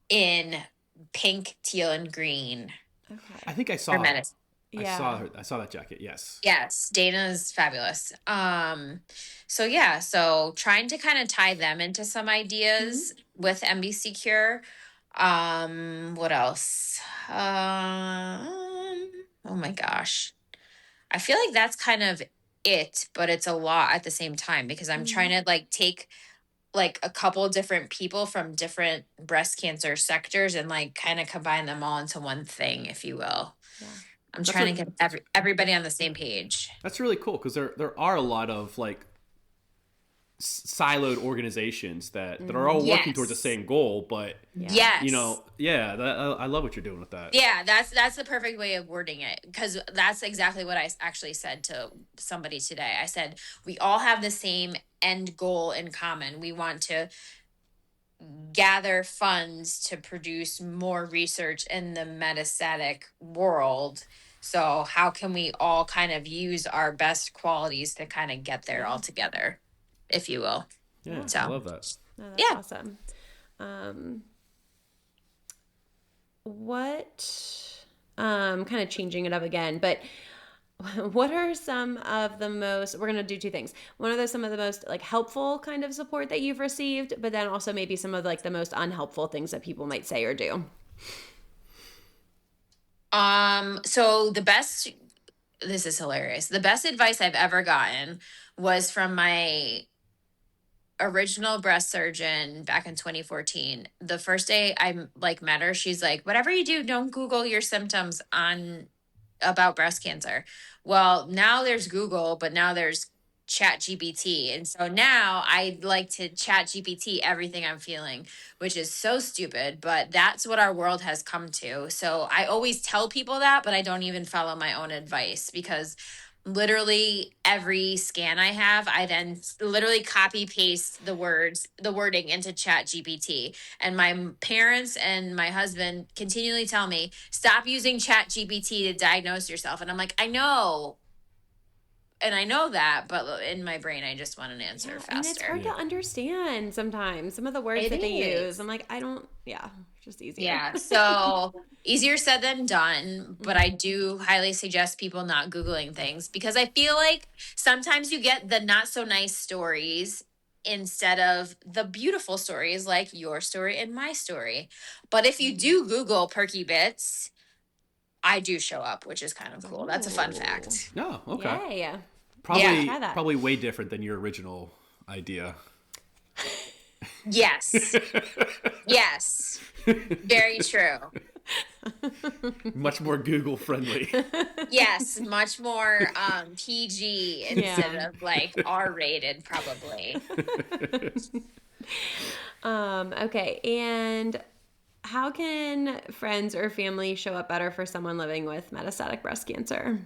in pink, teal, and green. Okay. I think I saw her. Yeah. I saw that jacket. Yes. Yes. Dana's fabulous. So trying to kind of tie them into some ideas with MBC Cure. What else? Oh my gosh. I feel like that's kind of it, but it's a lot at the same time, because I'm trying to like take like a couple of different people from different breast cancer sectors and like kind of combine them all into one thing, if you will. Yeah. I'm trying to get everybody on the same page. That's really cool, because there are a lot of like siloed organizations that are all working towards the same goal, but I love what you're doing with that. Yeah, that's the perfect way of wording it, because that's exactly what I actually said to somebody today. I said, we all have the same end goal in common. We want to gather funds to produce more research in the metastatic world So how can we all kind of use our best qualities to kind of get there all together, if you will? Yeah, so I love that. No, that's awesome. What kind of changing it up again, but what are some of the most, we're going to do two things. What are some of the most like helpful kind of support that you've received, but then also maybe some of like the most unhelpful things that people might say or do? So this is hilarious. The best advice I've ever gotten was from my original breast surgeon back in 2014. The first day I like met her, she's like, whatever you do, don't Google your symptoms on about breast cancer. Well, now there's Google, but now there's Chat GPT. And so now I like to Chat GPT everything I'm feeling, which is so stupid, but that's what our world has come to. So I always tell people that, but I don't even follow my own advice, because literally every scan I have, I then literally copy paste the wording into Chat GPT. And my parents and my husband continually tell me, stop using Chat GPT to diagnose yourself. And I'm like, I know. And I know that, but in my brain, I just want an answer faster. And it's hard to understand sometimes. Some of the words that they use, I'm like, just easier. Yeah, so easier said than done, but I do highly suggest people not Googling things, because I feel like sometimes you get the not so nice stories instead of the beautiful stories like your story and my story. But if you do Google perky bits, I do show up, which is kind of cool. That's a fun fact. Oh, okay. Yeah. Probably way different than your original idea. Yes. Yes. Very true. Much more Google friendly. Yes, much more PG instead of like R-rated, probably. Okay, and how can friends or family show up better for someone living with metastatic breast cancer?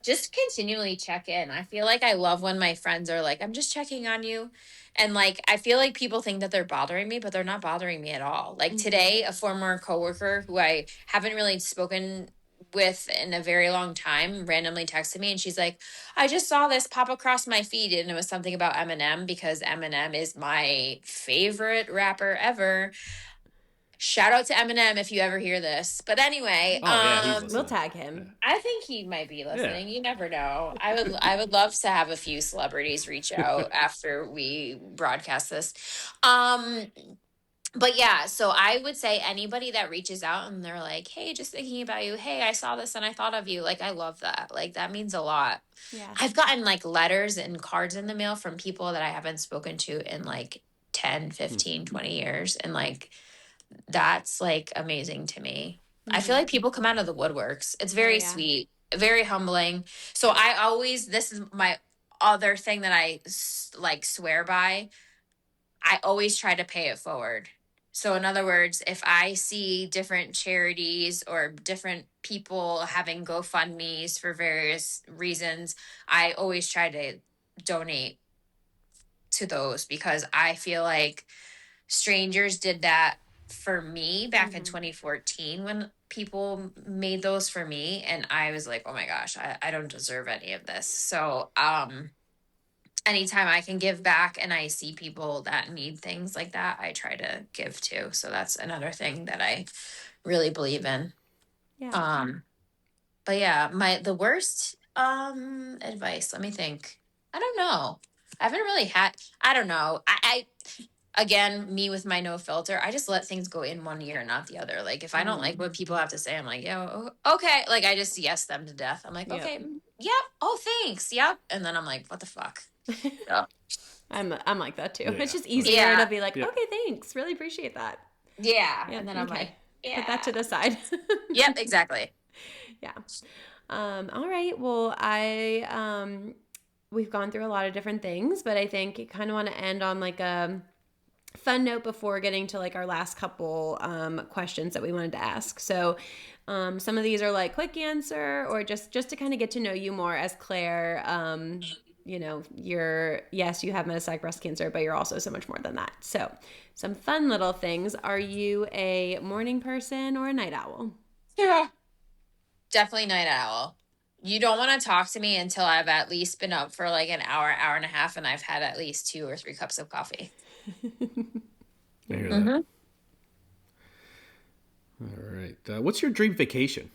Just continually check in. I feel like I love when my friends are like, I'm just checking on you. And like, I feel like people think that they're bothering me, but they're not bothering me at all. Like today, a former coworker who I haven't really spoken with in a very long time randomly texted me, and she's like, I just saw this pop across my feed, and it was something about Eminem, because Eminem is my favorite rapper ever. Shout out to Eminem if you ever hear this. But anyway, we'll tag him. I think he might be listening. Yeah. You never know. I would love to have a few celebrities reach out after we broadcast this. But yeah, so I would say anybody that reaches out and they're like, hey, just thinking about you. Hey, I saw this and I thought of you. Like, I love that. Like, that means a lot. Yeah. I've gotten like letters and cards in the mail from people that I haven't spoken to in like 10, 15, 20 years. And like, that's like amazing to me. I feel like people come out of the woodworks. It's very sweet, very humbling. So this is my other thing that I like swear by. I always try to pay it forward. So in other words, if I see different charities or different people having GoFundMes for various reasons, I always try to donate to those, because I feel like strangers did that for me back in 2014 when people made those for me, and I was like, oh my gosh, I don't deserve any of this. So anytime I can give back and I see people that need things like that, I try to give too. So that's another thing that I really believe in. Yeah. But yeah, the worst advice, let me think. I don't know. I haven't really I don't know. I again, me with my no filter, I just let things go in one ear, not the other. Like if I don't like what people have to say, I'm like, yo, okay. Like I just yes them to death. I'm like, okay, yep. Oh, thanks. Yep. And then I'm like, what the fuck? So. I'm like that too. Yeah. It's just easier to be like, okay, thanks. Really appreciate that. Yeah. And then I'm like, put that to the side. Yep, exactly. Yeah. All right. Well, we've gone through a lot of different things, but I think you kind of want to end on like a fun note before getting to like our last couple questions that we wanted to ask. So some of these are like quick answer or just to kind of get to know you more as Claire. You know, you have metastatic breast cancer, but you're also so much more than that. So some fun little things. Are you a morning person or a night owl? Yeah. definitely night owl. You don't want to talk to me until I've at least been up for like an hour, hour and a half, and I've had at least 2 or 3 cups of coffee. I hear that. All right. What's your dream vacation?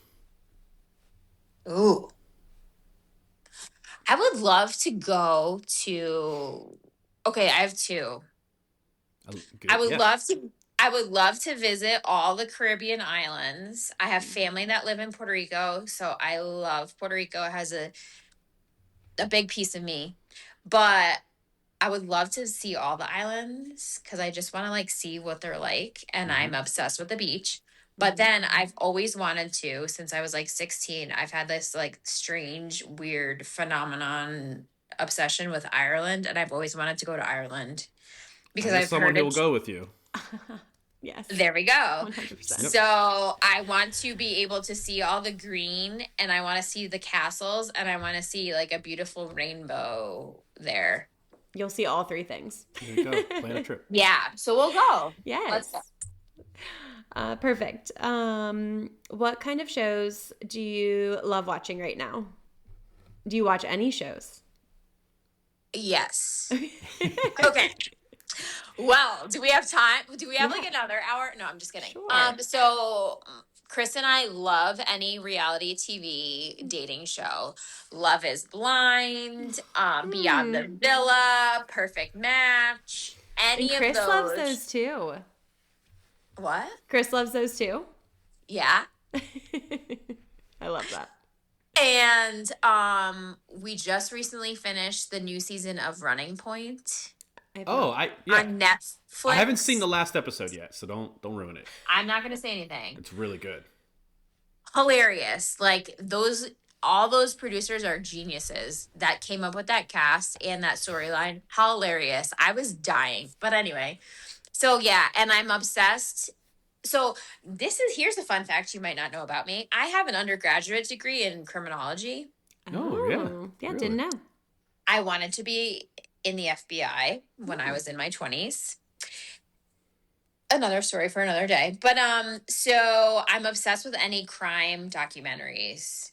Ooh. I would love to go to. Okay, I have 2. I would love to visit all the Caribbean islands. I have family that live in Puerto Rico, so I love Puerto Rico. It has a big piece of me. But I would love to see all the islands because I just want to like see what they're like. And I'm obsessed with the beach. But then I've always wanted to, since I was like 16, I've had this like strange, weird phenomenon obsession with Ireland. And I've always wanted to go to Ireland because I've someone heard who will go with you. Yes. There we go. 100%. So I want to be able to see all the green, and I want to see the castles, and I want to see like a beautiful rainbow there. You'll see all 3 things. There you go. Plan a trip. Yeah. So we'll go. Yes. Let's go. Perfect. What kind of shows do you love watching right now? Do you watch any shows? Yes. Okay. Well, do we have time? Do we have like another hour? No, I'm just kidding. Sure. So Chris and I love any reality TV dating show. Love is Blind, Beyond the Villa, Perfect Match, any And Chris of those. loves those too. What? Chris loves those too? Yeah. I love that. And we just recently finished the new season of Running Point. On Netflix. I haven't seen the last episode yet, so don't ruin it. I'm not going to say anything. It's really good. Hilarious. Like all those producers are geniuses that came up with that cast and that storyline. Hilarious. I was dying. But anyway, so yeah, and I'm obsessed. So here's a fun fact you might not know about me. I have an undergraduate degree in criminology. Oh, yeah. Yeah, Really? didn't know. I wanted to be in the FBI when I was in my 20s. Another story for another day. But so I'm obsessed with any crime documentaries.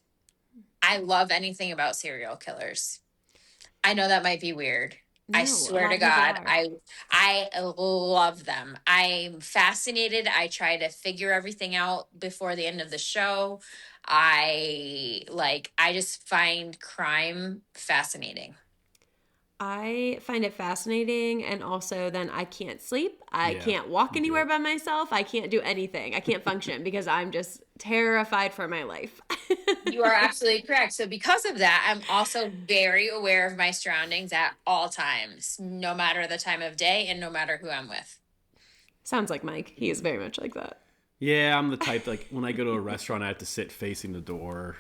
I love anything about serial killers. I know that might be weird. No, I swear to God, I love them. I'm fascinated. I try to figure everything out before the end of the show. I just find crime fascinating. I find it fascinating, and also then I can't sleep. I can't walk anywhere by myself. I can't do anything. I can't function because I'm just terrified for my life. You are absolutely correct. So because of that, I'm also very aware of my surroundings at all times, no matter the time of day and no matter who I'm with. Sounds like Mike. He is very much like that. Yeah, I'm the type, like, when I go to a restaurant, I have to sit facing the door.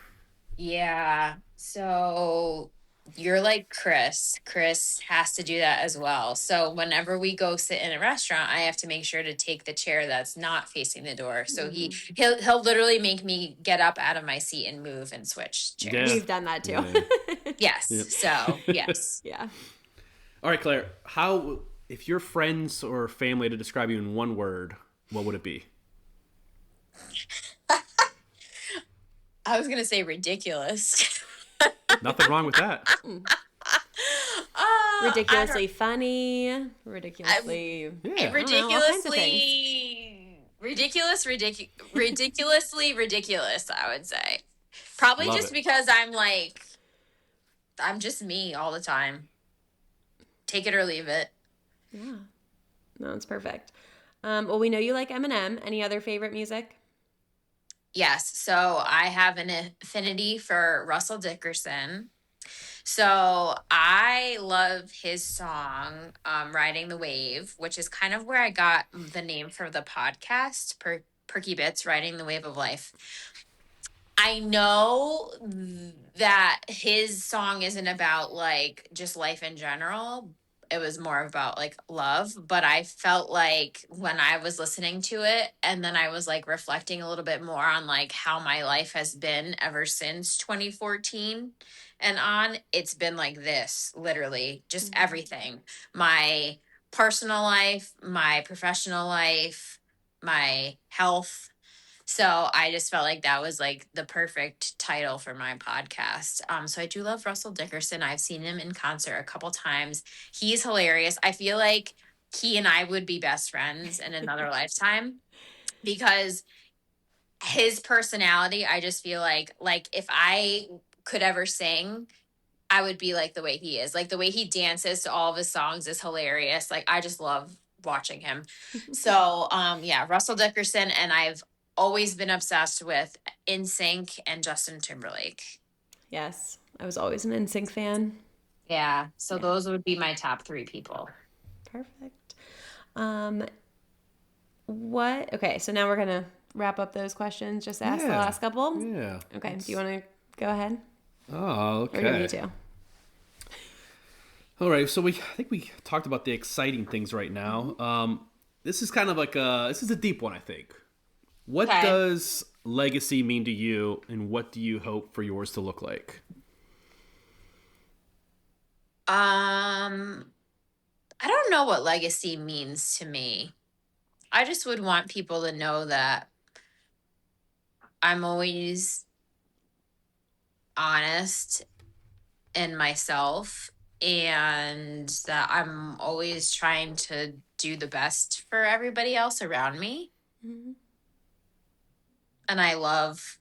Yeah. So you're like Chris. Chris has to do that as well. So whenever we go sit in a restaurant, I have to make sure to take the chair that's not facing the door. So he'll literally make me get up out of my seat and move and switch chairs. Yeah. We've done that too. Yeah. Yes. Yep. So yes. Yeah. All right, Claire, if your friends or family had to describe you in one word, what would it be? I was going to say ridiculous. Nothing wrong with that. Ridiculously funny. Ridiculously. Ridiculously ridiculous, I would say. Probably Love just it. because I'm just me all the time. Take it or leave it. Yeah. No, it's perfect. Well, we know you like Eminem. Any other favorite music? Yes. So I have an affinity for Russell Dickerson. So I love his song, Riding the Wave, which is kind of where I got the name for the podcast, Perky Bits, Riding the Wave of Life. I know that his song isn't about like just life in general. It was more about like love, but I felt like when I was listening to it and then I was like reflecting a little bit more on like how my life has been ever since 2014 and on, it's been like this, literally just everything. My personal life, my professional life, my health. So I just felt like that was like the perfect title for my podcast. So I do love Russell Dickerson. I've seen him in concert a couple times. He's hilarious. I feel like he and I would be best friends in another lifetime because his personality, I just feel like if I could ever sing, I would be like the way he is. Like the way he dances to all of his songs is hilarious. Like I just love watching him. So yeah, Russell Dickerson, and I've always been obsessed with NSYNC and Justin Timberlake. Yes, I was always an NSYNC fan. Yeah, so those would be my top 3 people. Perfect. Okay, so now we're gonna wrap up those questions. Just ask the last couple. Yeah. Okay. Do you want to go ahead? Oh, okay. Or do you want me to? All right, so I think we talked about the exciting things right now. This is kind of like this is a deep one, I think. What does legacy mean to you, and what do you hope for yours to look like? I don't know what legacy means to me. I just would want people to know that I'm always honest in myself, and that I'm always trying to do the best for everybody else around me. Mm-hmm. And I love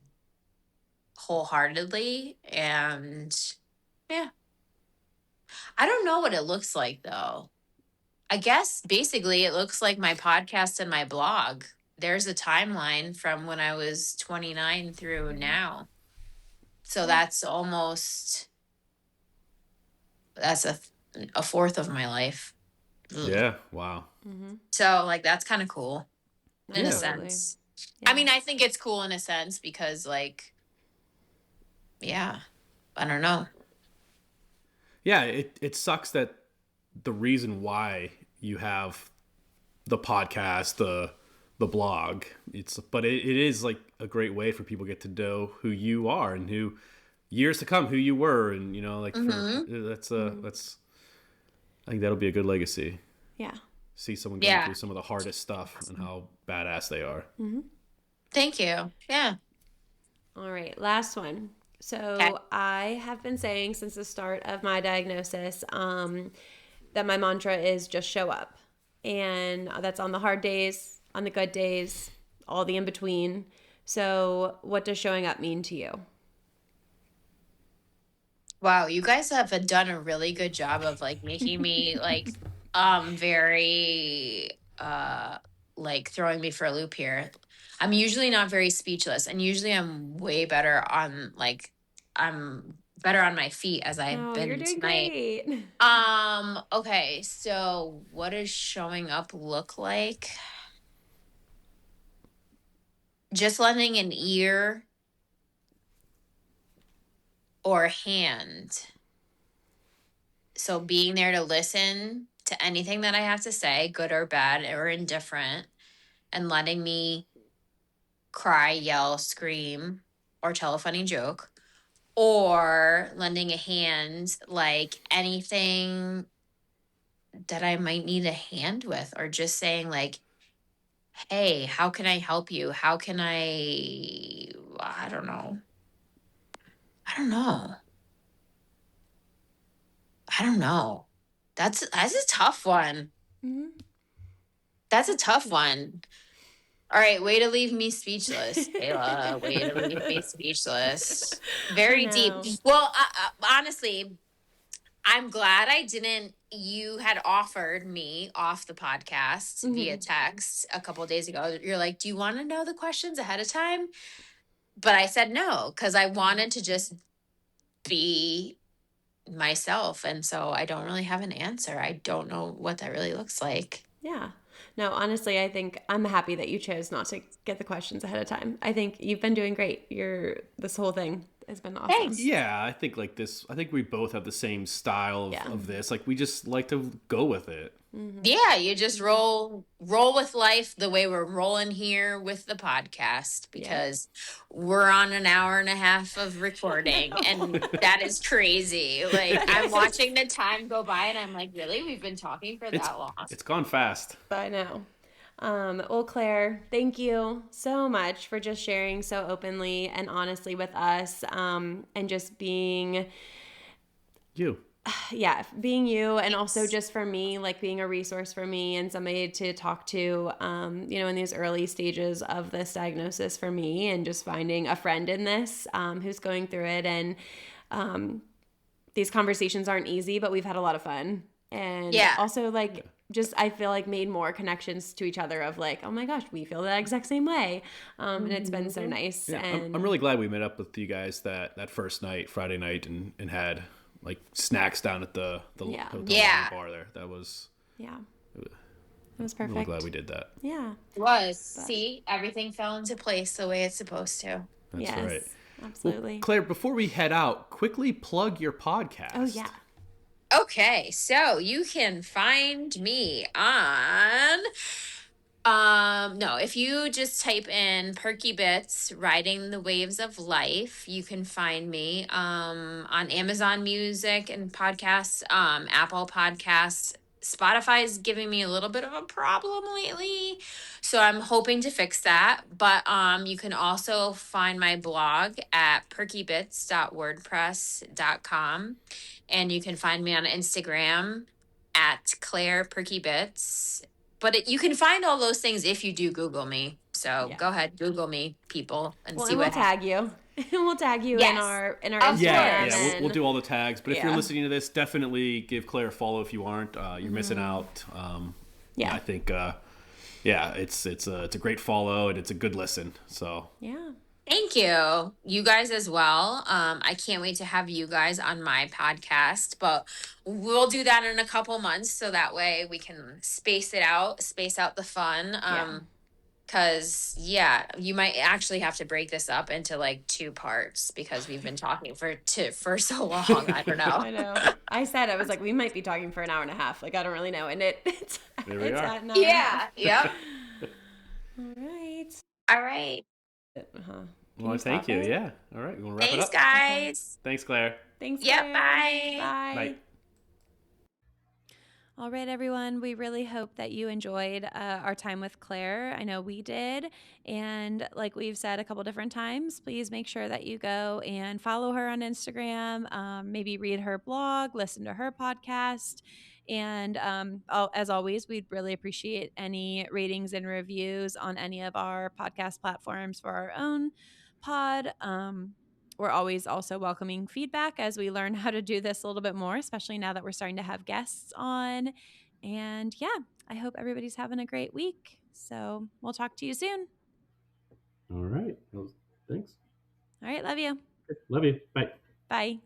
wholeheartedly. And yeah, I don't know what it looks like though. I guess basically it looks like my podcast and my blog. There's a timeline from when I was 29 through now. So that's almost, that's a fourth of my life. Yeah. Wow. Mm-hmm. So like, that's kind of cool in a Totally. sense. Yeah. I mean, I think it's cool in a sense because like, yeah, I don't know. Yeah, it sucks that the reason why you have the podcast, the blog, but it is like a great way for people to get to know who you are and who years to come, who you were, and you know, like that's I think that'll be a good legacy. Yeah. See someone going through some of the hardest stuff and how badass they are. Mm-hmm. Thank you. Yeah. All right, last one. So I have been saying since the start of my diagnosis that my mantra is just show up. And that's on the hard days, on the good days, all the in between. So what does showing up mean to you? Wow, you guys have done a really good job of like making me like very like throwing me for a loop here. I'm usually not very speechless, and usually I'm way better on like I'm better on my feet as I've been you're doing tonight. Great. Okay, so what does showing up look like? Just lending an ear or hand. So being there to listen to anything that I have to say, good or bad or indifferent, and letting me cry, yell, scream, or tell a funny joke, or lending a hand, like anything that I might need a hand with, or just saying like, hey, how can I help you? How can I don't know. I don't know. That's a tough one. Mm-hmm. That's a tough one. All right, way to leave me speechless, Kayla. Way to leave me speechless. Very deep. Well, honestly, I'm glad I didn't. You had offered me off the podcast via text a couple of days ago. You're like, do you want to know the questions ahead of time? But I said no, because I wanted to just be myself. And so I don't really have an answer. I don't know what that really looks like. Yeah. No, honestly, I think I'm happy that you chose not to get the questions ahead of time. I think you've been doing great. This whole thing has been awesome. Thanks. Yeah, I think we both have the same style of this. Like we just like to go with it. Mm-hmm. Yeah, you just roll with life the way we're rolling here with the podcast, because we're on an hour and a half of recording and that is crazy. Like I'm watching the time go by and I'm like, really? We've been talking for that long? It's gone fast. I know. Well, Claire, thank you so much for just sharing so openly and honestly with us, and just being you. Yeah, being you, and also just for me, like being a resource for me and somebody to talk to, in these early stages of this diagnosis for me, and just finding a friend in this who's going through it. And these conversations aren't easy, but we've had a lot of fun. And also just I feel like made more connections to each other of like, oh my gosh, we feel the exact same way. And it's been so nice. Yeah, and I'm really glad we met up with you guys that first night, Friday night, and had like snacks down at the hotel bar there. That was it was perfect. I'm really glad we did that. Yeah, it was. See, everything fell into place the way it's supposed to. That's right. Absolutely. Well, Claire, before we head out, quickly plug your podcast. Oh yeah. Okay, so you can find me on if you just type in Perky Bits Riding the Waves of Life, you can find me on Amazon Music and podcasts, Apple Podcasts. Spotify is giving me a little bit of a problem lately, so I'm hoping to fix that. But you can also find my blog at perkybits.wordpress.com, and you can find me on Instagram at Claire Perky Bits. But you can find all those things if you do Google me. So go ahead, Google me, people, and see what. We'll tag you. We'll tag you in our Instagram. Yeah. We'll do all the tags. But if you're listening to this, definitely give Claire a follow if you aren't. You're missing out. I think it's a great follow, and it's a good listen. So thank you. You guys as well. I can't wait to have you guys on my podcast, but we'll do that in a couple months so that way we can space out the fun. Because you might actually have to break this up into like 2 parts because we've been talking for so long. I don't know. I know. I was like, we might be talking for an hour and a half. Like, I don't really know. And it's at 9. Yeah. Yep. All right. Well, thank you. Yeah. All right. We'll wrap it up. Thanks, guys. Thanks, Claire. Thanks. Yep. Claire. Bye. Bye. All right, everyone. We really hope that you enjoyed our time with Claire. I know we did. And like we've said a couple different times, please make sure that you go and follow her on Instagram, maybe read her blog, listen to her podcast. And as always, we'd really appreciate any ratings and reviews on any of our podcast platforms for our own pod. We're always also welcoming feedback as we learn how to do this a little bit more, especially now that we're starting to have guests on. And I hope everybody's having a great week. So we'll talk to you soon. All right. Well, thanks. All right. Love you. Love you. Bye. Bye.